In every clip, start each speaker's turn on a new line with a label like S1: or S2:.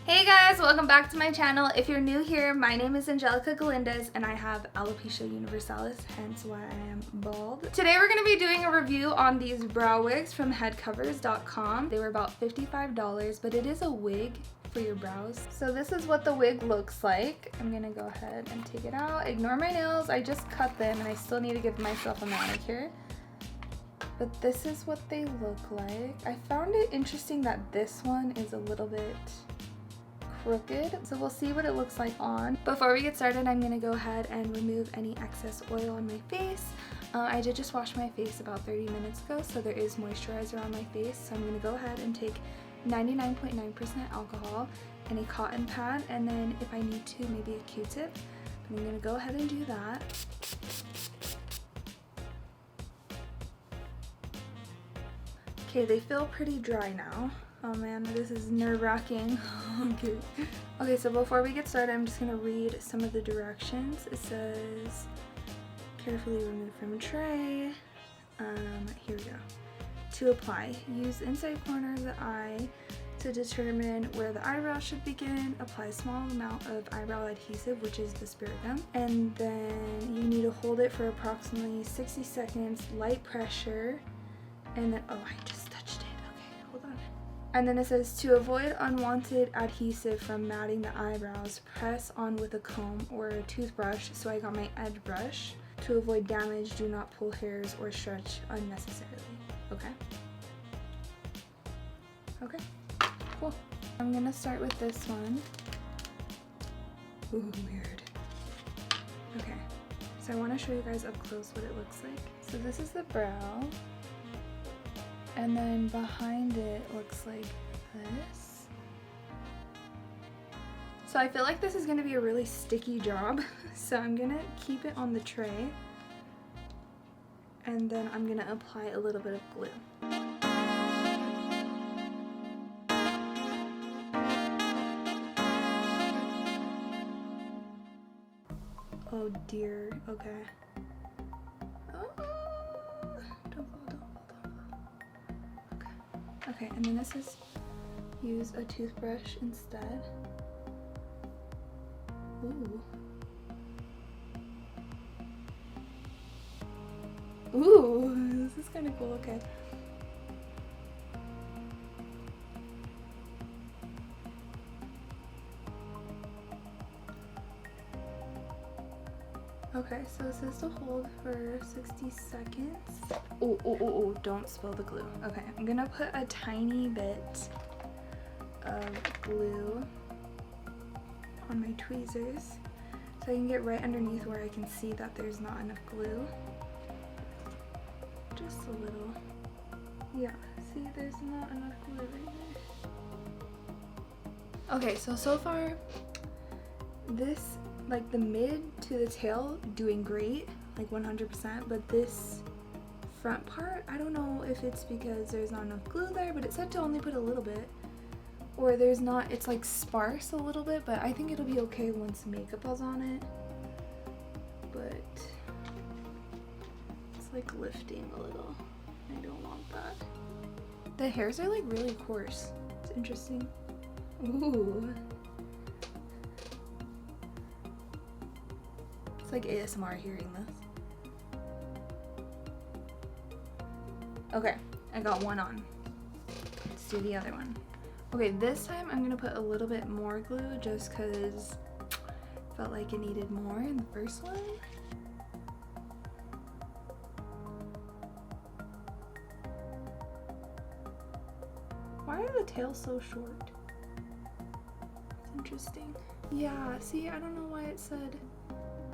S1: Hey guys, welcome back to my channel. If you're new here, my name is Angelica Galindez and I have alopecia universalis, hence why I am bald. Today we're going to be doing a review on these brow wigs from headcovers.com. They were about $55, but it is a wig for your brows. So this is what the wig looks like. I'm going to go ahead and take it out. Ignore my nails, I just cut them and I still need to give myself a manicure. But this is what they look like. I found it interesting that this one is a little bit crooked, so we'll see what it looks like on. Before we get started, I'm gonna go ahead and remove any excess oil on my face. I did just wash my face about 30 minutes ago, so there is moisturizer on my face. So I'm gonna go ahead and take 99.9% alcohol and a cotton pad, and then if I need to, maybe a Q-tip. I'm gonna go ahead and do that. Okay, they feel pretty dry now. Oh man, this is nerve-wracking. Okay, so before we get started, I'm just gonna read some of the directions. It says, carefully remove from tray. Here we go. To apply, use inside corner of the eye to determine where the eyebrow should begin. Apply a small amount of eyebrow adhesive, which is the Spirit Gum. And then you need to hold it for approximately 60 seconds, light pressure. And then, oh, I just touched it. Okay, hold on. And then it says, to avoid unwanted adhesive from matting the eyebrows, press on with a comb or a toothbrush. So I got my edge brush. To avoid damage, do not pull hairs or stretch unnecessarily. Okay. Okay, cool. I'm gonna start with this one. Ooh, weird. Okay, so I wanna show you guys up close what it looks like. So this is the brow. And then behind it looks like this. So I feel like this is going to be a really sticky job. So I'm going to keep it on the tray. And then I'm going to apply a little bit of glue. Oh dear, okay. Okay, and then this is use a toothbrush instead. Ooh. Ooh, this is kind of cool, okay. Okay, so it says to hold for 60 seconds. Oh, don't spill the glue. Okay, I'm gonna put a tiny bit of glue on my tweezers so I can get right underneath where I can see that there's not enough glue. Just a little. Yeah, see, there's not enough glue right there. Okay, so far, this, like the mid to the tail, doing great, like 100%, but this front part, I don't know if it's because there's not enough glue there, but it said to only put a little bit, or there's not, it's like sparse a little bit, but I think it'll be okay once makeup is on it. But it's like lifting a little. I don't want that. The hairs are like really coarse. It's interesting. Ooh. It's like ASMR hearing this. Okay, I got one on. Let's do the other one. Okay, this time I'm gonna put a little bit more glue just because I felt like it needed more in the first one. Why are the tails so short? It's interesting. Yeah, see, I don't know why it said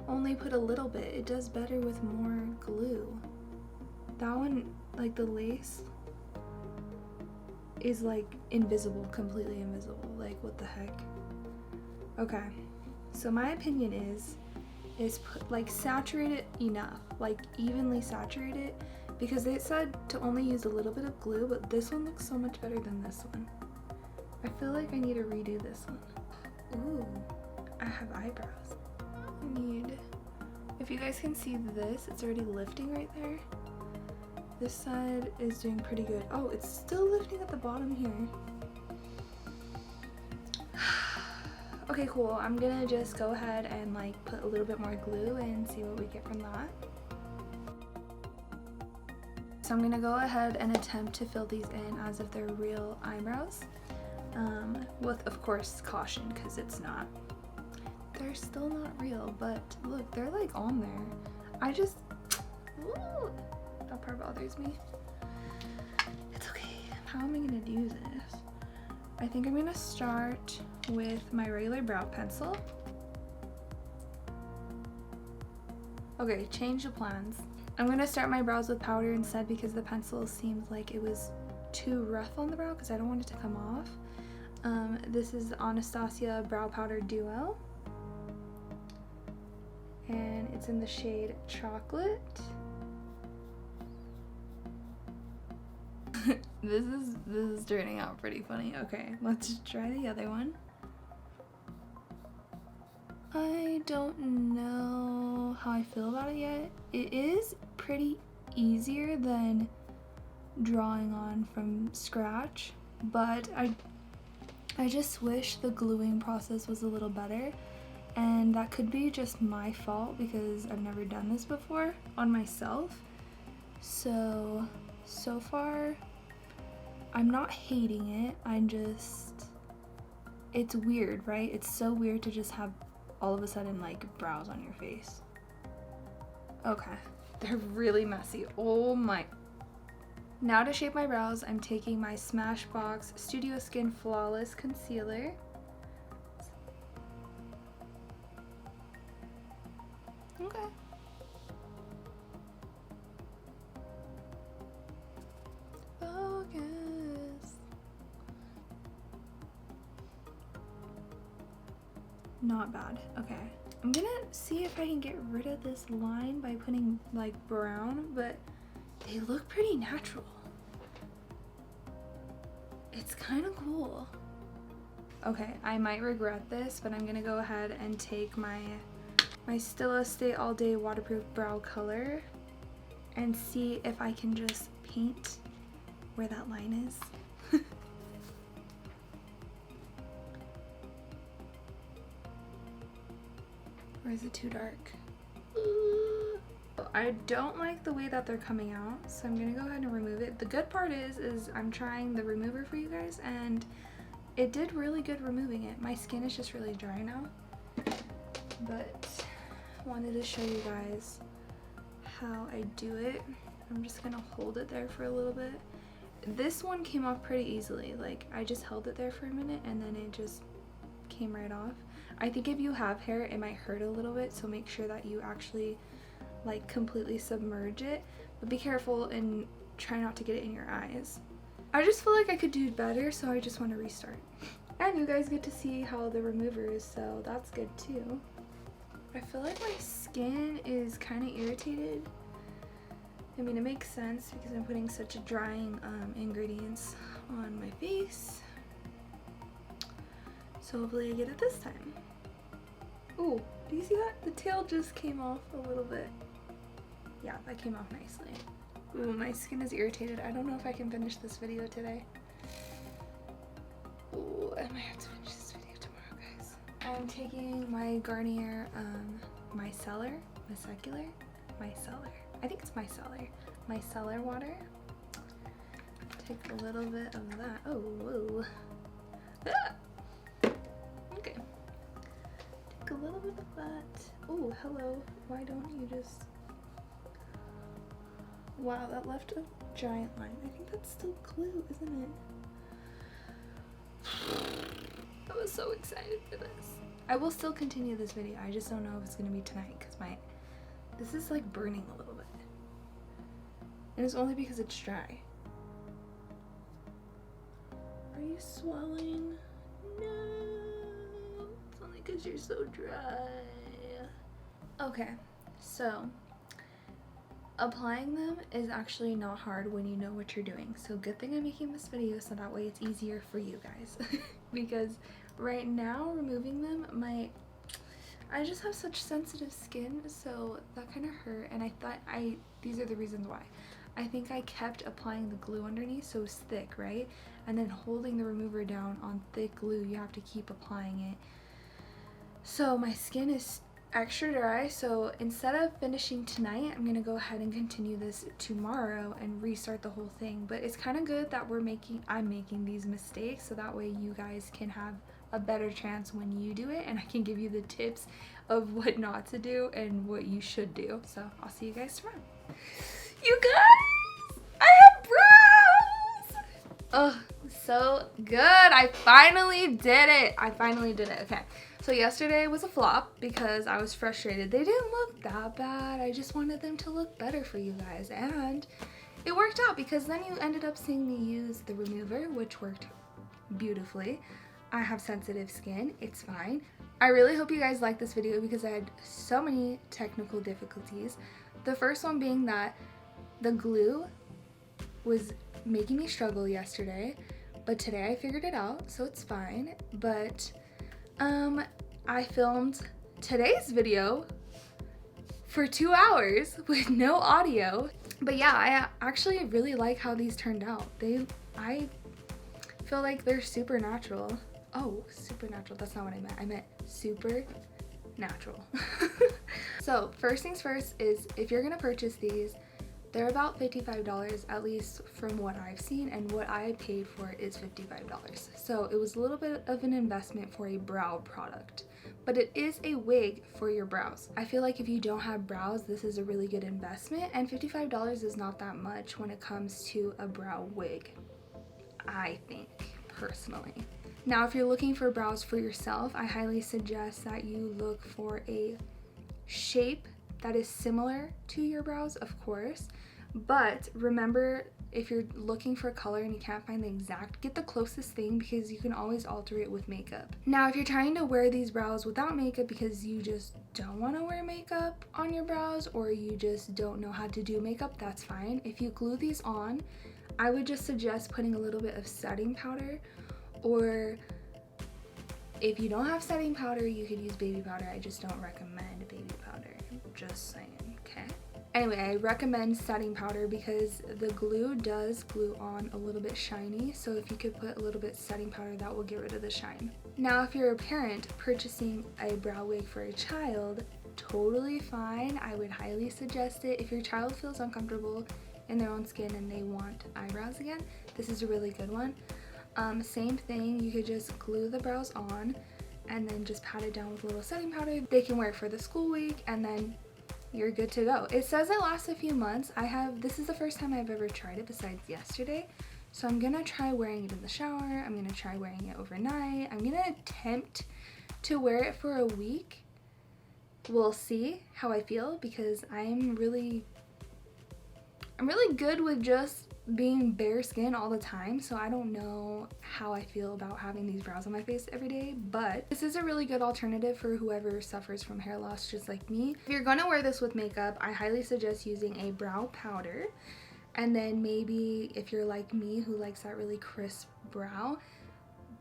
S1: only put a little bit. It does better with more glue. That one, like the lace, is like invisible, completely invisible. Like, what the heck? Okay, so my opinion is put, like, saturate it enough, like evenly saturate it, because it said to only use a little bit of glue, but this one looks so much better than this one. I feel like I need to redo this one. Ooh, I have eyebrows. I need, if you guys can see this, it's already lifting right there. This side is doing pretty good. Oh, it's still lifting at the bottom here. Okay, cool. I'm gonna just go ahead and like put a little bit more glue and see what we get from that. So I'm gonna go ahead and attempt to fill these in as if they're real eyebrows. With, of course, caution, because they're still not real, but look, they're like on there. Ooh, that part bothers me. It's okay. How am I gonna do this? I think I'm gonna start with my regular brow pencil. Okay, change of plans. I'm gonna start my brows with powder instead because the pencil seemed like it was too rough on the brow because I don't want it to come off. This is Anastasia Brow Powder Duo. And it's in the shade Chocolate. This is turning out pretty funny. Okay, let's try the other one. I don't know how I feel about it yet. It is pretty easier than drawing on from scratch, but I just wish the gluing process was a little better, and that could be just my fault because I've never done this before on myself. So far I'm not hating it. It's weird, right? It's so weird to just have all of a sudden like brows on your face. Okay, they're really messy. Oh my. Now to shape my brows, I'm taking my Smashbox Studio Skin Flawless Concealer. Okay. Focus. Not bad. Okay. I'm gonna see if I can get rid of this line by putting like brown, but they look pretty natural. It's kind of cool. Okay, I might regret this, but I'm gonna go ahead and take my Stila Stay All Day Waterproof Brow Color and see if I can just paint where that line is. Or is it too dark? I don't like the way that they're coming out, so I'm gonna go ahead and remove it. The good part is I'm trying the remover for you guys, and it did really good removing it. My skin is just really dry now, but I wanted to show you guys how I do it. I'm just gonna hold it there for a little bit. This one came off pretty easily. Like, I just held it there for a minute and then it just came right off. I think if you have hair, it might hurt a little bit, so make sure that you actually like completely submerge it, but be careful and try not to get it in your eyes. I just feel like I could do better, so I just want to restart. And you guys get to see how the remover is, so that's good too. I feel like my skin is kind of irritated. I mean, it makes sense because I'm putting such drying ingredients on my face. So hopefully I get it this time. Ooh, do you see that? The tail just came off a little bit. Yeah, that came off nicely. Ooh, my skin is irritated. I don't know if I can finish this video today. Ooh, I might have to finish this video tomorrow, guys. I'm taking my Garnier Micellar. I think it's Micellar water. Take a little bit of that. Oh, whoa. Ah! Okay. Take a little bit of that. Oh, hello. Why don't you just... Wow, that left a giant line. I think that's still glue, isn't it? I was so excited for this. I will still continue this video. I just don't know if it's gonna be tonight because this is like burning a little bit. And it's only because it's dry. Are you swelling? No. It's only because you're so dry. Okay, so applying them is actually not hard when you know what you're doing. So good thing I'm making this video so that way it's easier for you guys. Because right now removing them, I just have such sensitive skin, so that kind of hurt, and I thought these are the reasons why. I think I kept applying the glue underneath, so it's thick, right? And then holding the remover down on thick glue, you have to keep applying it. So my skin is extra dry, so instead of finishing tonight, I'm gonna go ahead and continue this tomorrow and restart the whole thing. But it's kind of good that I'm making these mistakes, so that way you guys can have a better chance when you do it, and I can give you the tips of what not to do and what you should do. So I'll see you guys tomorrow. You guys, I have brows! Oh, so good. I finally did it. Okay. So yesterday was a flop because I was frustrated. They didn't look that bad. I just wanted them to look better for you guys. And it worked out because then you ended up seeing me use the remover, which worked beautifully. I have sensitive skin. It's fine. I really hope you guys like this video because I had so many technical difficulties. The first one being that the glue was making me struggle yesterday, but today I figured it out, so it's fine. But I filmed today's video for 2 hours with no audio. But yeah, I actually really like how these turned out. I feel like they're super natural. Oh, supernatural, that's not what I meant. I meant super natural. So first things first is if you're gonna purchase these, they're about $55, at least from what I've seen, and what I paid for is $55. So it was a little bit of an investment for a brow product, but it is a wig for your brows. I feel like if you don't have brows, this is a really good investment, and $55 is not that much when it comes to a brow wig, I think, personally. Now, if you're looking for brows for yourself, I highly suggest that you look for a shape that is similar to your brows, of course, but remember, if you're looking for a color and you can't find the exact, get the closest thing because you can always alter it with makeup. Now, if you're trying to wear these brows without makeup because you just don't want to wear makeup on your brows or you just don't know how to do makeup, that's fine. If you glue these on, I would just suggest putting a little bit of setting powder, or if you don't have setting powder, you could use baby powder. I just don't recommend baby powder, just saying, okay? Anyway, I recommend setting powder because the glue does glue on a little bit shiny, so if you could put a little bit setting powder, that will get rid of the shine. Now, if you're a parent purchasing a brow wig for a child, totally fine. I would highly suggest it. If your child feels uncomfortable in their own skin and they want eyebrows again, this is a really good one. Same thing, you could just glue the brows on and then just pat it down with a little setting powder. They can wear it for the school week and then you're good to go. It says it lasts a few months. This is the first time I've ever tried it besides yesterday. So I'm gonna try wearing it in the shower. I'm gonna try wearing it overnight. I'm gonna attempt to wear it for a week. We'll see how I feel because I'm really good with just being bare skin all the time, so I don't know how I feel about having these brows on my face every day, but this is a really good alternative for whoever suffers from hair loss just like me. If you're gonna wear this with makeup, I highly suggest using a brow powder, and then maybe if you're like me who likes that really crisp brow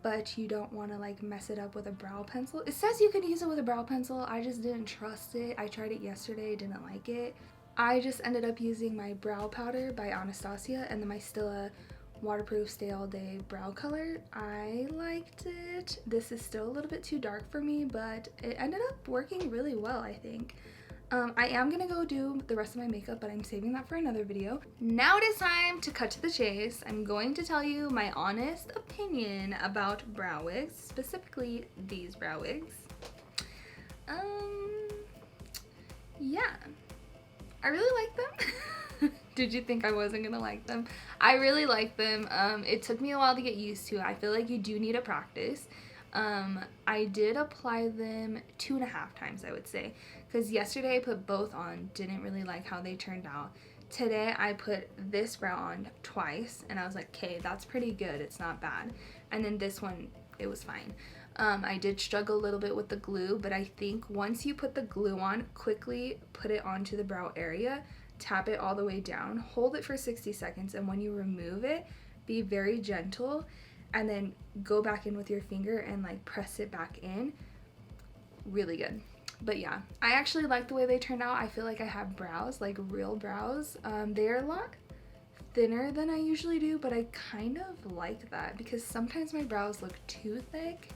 S1: but you don't want to like mess it up with a brow pencil. It says you could use it with a brow pencil. I just didn't trust it. I tried it yesterday, didn't like it. I just ended up using my brow powder by Anastasia and the Micellar waterproof stay all day brow color. I liked it. This is still a little bit too dark for me, but it ended up working really well, I think. I am gonna go do the rest of my makeup, but I'm saving that for another video. Now it is time to cut to the chase. I'm going to tell you my honest opinion about brow wigs, specifically these brow wigs. Yeah. I really like them. Did you think I wasn't gonna like them? I really like them. It took me a while to get used to. I feel like you do need to practice. I did apply them 2.5 times, I would say, because yesterday I put both on, didn't really like how they turned out. Today I put this brow on twice and I was like, okay, that's pretty good, it's not bad. And then this one, it was fine. I did struggle a little bit with the glue, but I think once you put the glue on, quickly put it onto the brow area, tap it all the way down, hold it for 60 seconds, and when you remove it, be very gentle, and then go back in with your finger and like press it back in. Really good. But yeah, I actually like the way they turned out. I feel like I have brows, like real brows. They are a lot thinner than I usually do, but I kind of like that because sometimes my brows look too thick.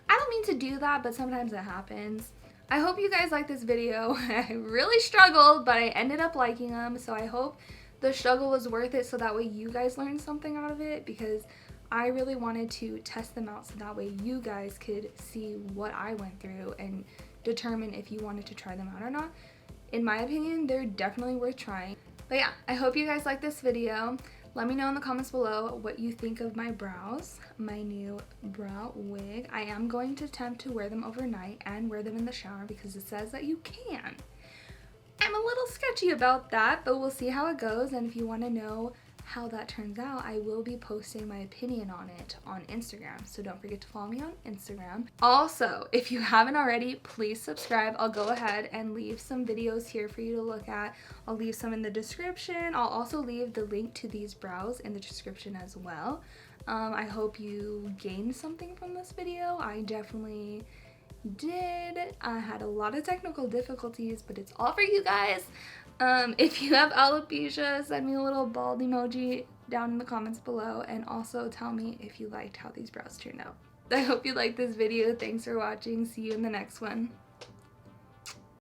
S1: I don't mean to do that, but sometimes it happens. I hope you guys like this video. I really struggled, but I ended up liking them, so I hope the struggle was worth it so that way you guys learned something out of it, because I really wanted to test them out so that way you guys could see what I went through and determine if you wanted to try them out or not. In my opinion, they're definitely worth trying. But yeah, I hope you guys like this video. Let me know in the comments below what you think of my brows, my new brow wig. I am going to attempt to wear them overnight and wear them in the shower because it says that you can. I'm a little sketchy about that, but we'll see how it goes. And if you want to know how that turns out, I will be posting my opinion on it on Instagram, so don't forget to follow me on Instagram. Also, if you haven't already, please subscribe. I'll go ahead and leave some videos here for you to look at. I'll leave some in the description. I'll also leave the link to these brows in the description as well. I hope you gained something from this video. I definitely did. I had a lot of technical difficulties, but it's all for you guys. If you have alopecia, send me a little bald emoji down in the comments below, and also tell me if you liked how these brows turned out. I hope you liked this video. Thanks for watching. See you in the next one.